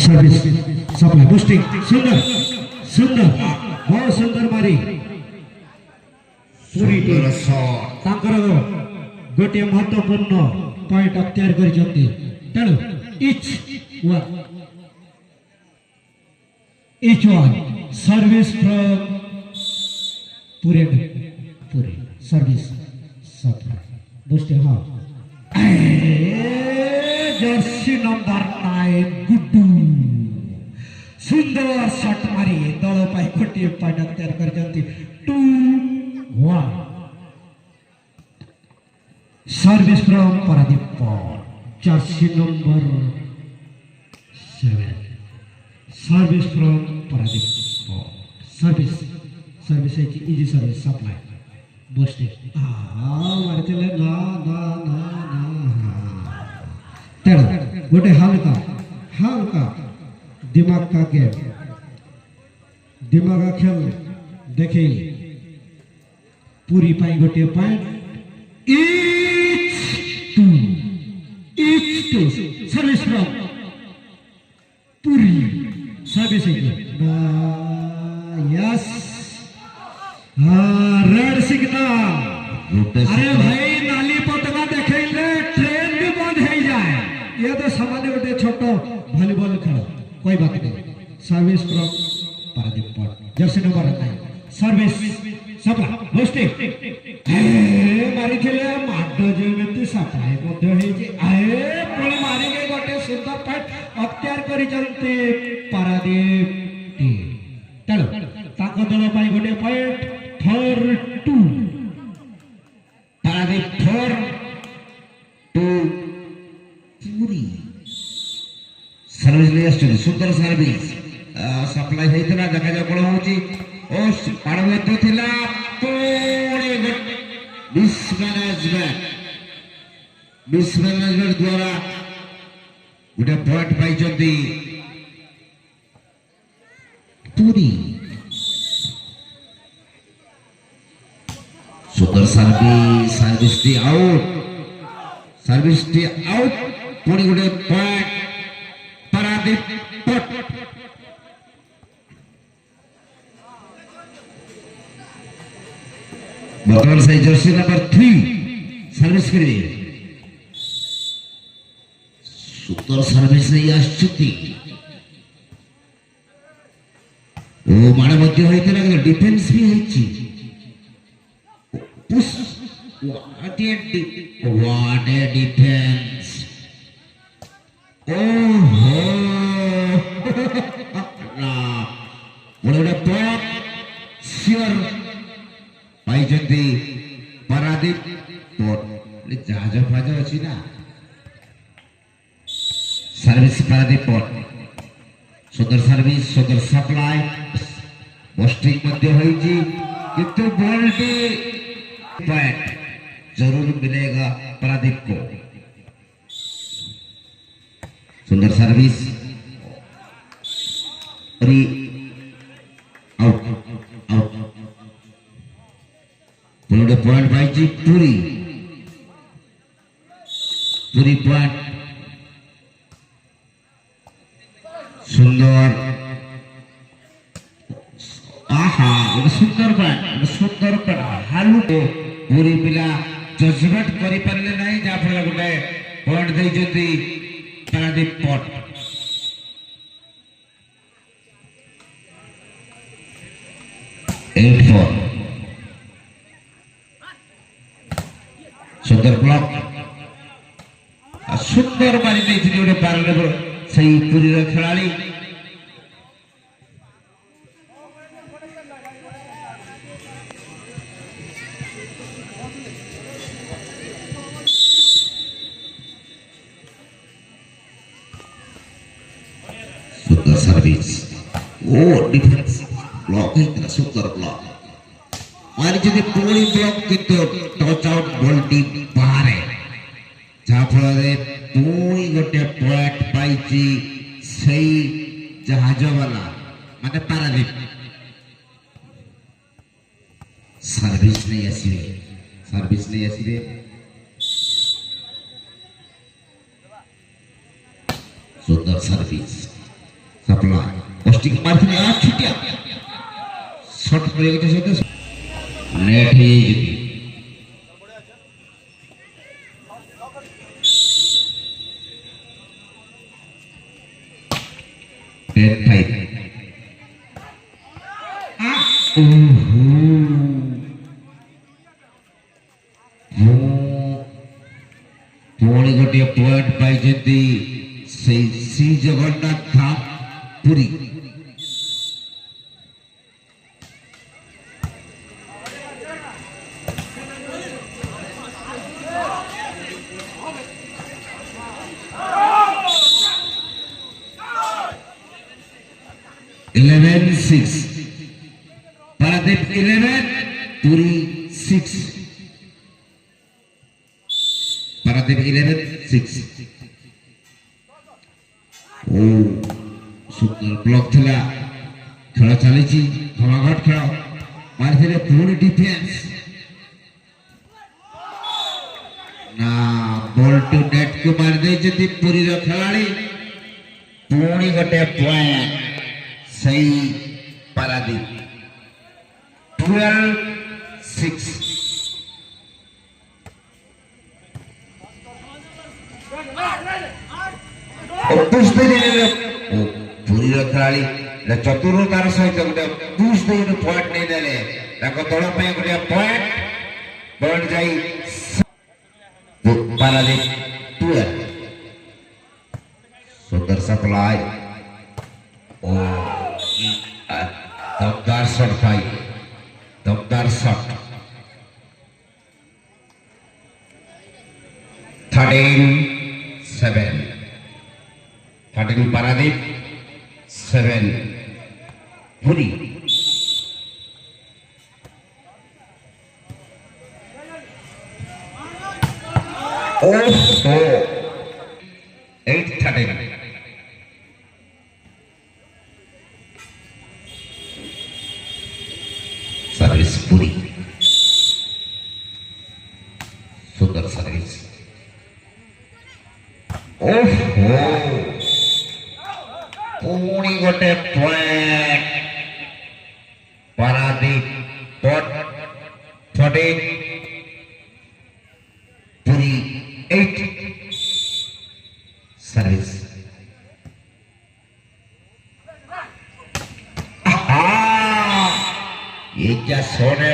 service supply boosting सुंदर सुंदर बहुत सुंदर मारी पूरी टीम तांकर गोटे महत्वपूर्ण पॉइंट अख्तियार करिसथि तेणु each one service from पूरे सर्विस सप्लाई बुस्टिंग हाँ जर्सी नंबर 9 गुड्डू सुंदर शॉट मारी दल पाई गोटे पॉइंट अख्तियार करिसथि 2-1 service from Paradip Jersey number 7 service from Paradip service है कि इजी सर्विस सप्लाई बुस्टिंग मारते ना ना ना ना तेरा गोटे हल्का हल्का दिमाग का गेम दिमाग का खेल देखे पूरी पाई गोटे point each two service from पूरी सर्विस यस रेड सिग्नल अरे भाई नाली पतंगा देखे ट्रेन भी बंद हो जाए ये तो सामान्य गोटे छोट वॉलीबॉल खेल कोई बात नहीं service from Paradip Jersey number 9 service supply boosting मारी खेले माड जेमिति सप्लाई मध्य हे जे आए पुणी मारी के गोटे सुंदर पॉइंट अख्तियार करिसथि पारादीप टीम चलो ताको दल पाई गोटे पॉइंट 4-2 पारादीप 4-2 पूरी सर्विस ले आछन सुंदर सर्विस सप्लाई हेतला जगह जगह कोन होची ओ पारवत थिला पुणी मिसमैनेजमेंट द्वारा गोटे पॉइंट पाई पूरी सुंदर सर्विस टी आउट पुणी गोटे पॉइंट पारादीप बर्तमान से जर्सी नंबर 3 सर्विस करिए सुंदर सर्विस नहीं आछुती ओ माने मध्य होइतला डिफेंस भी होइची पुश व्हाट ए डिफेंस ओहो ना बोले पॉइंट श्योर पाई पारादीप जहाज फाज अच्छी ना सर्विस पारादीप सुंदर सर्विस सुंदर सप्लाई पोस्टिंग मध्य होइजी किंतु बॉलटी पॉइंट जरूर मिलेगा पारादीप को सुंदर सर्विस आउट पुणे पॉइंट पाई पूरी पॉइंट सुंदर आहा सुंदर हालू को पूरी पिला जजमेंट करि परले नहीं जा फल गोटे पॉइंट दे जति पारादीप पॉट सुंदर ब्लॉक सुंदर मारी नहीं गोटे पारादीप सही पूरी खेलाड़ी सुंदर सर्विस ओ डिफेंस ब्लॉक है सुंदर ब्लॉक मारी जदि पूरी ब्लॉक किंतु टच आउट बॉल टी बाहर जहाँ फल पुणी गोटे पॉइंट पाई सही जहाज वाला माने पारादीप सर्विस नहीं आसवे सुंदर सर्विस सप्लाई पोस्टिंग मारती है आज छुट्टियां शॉट करेगा तो शॉट नेट ही नेट फाइट पुणी गोटे पॉइंट पाई श्री जगन्नाथ धाम पुरी इलेवन सिक्स पारादीप 11 पुरी 6 पारादीप 11 6 ओ सुंदर ब्लॉक थिला खेल चली घमाघट खेल मारे पुणी डिफेंस ना बॉल टू नेट को मार दे पुरी खिलाड़ी पुणी गोटे पॉइंट सही पारादीप 12-6 पुरी खिलाड़ी चतुरतार सहित गोटे पुश दे पॉइंट नहीं देले दल गोटे पॉइंट पॉइंट जाई पारादीप 12 सुंदर सप्लाई ओ दमदार शॉट भाई दमदार शॉट 13 पारादीप 7 पुरी ओहो 8-13 सर्विस पुरी सुंदर सर्विस ओहो पुणी गोटे पॉइंट पारादीप 14 पुरी 8 सर्विस ये क्या सोने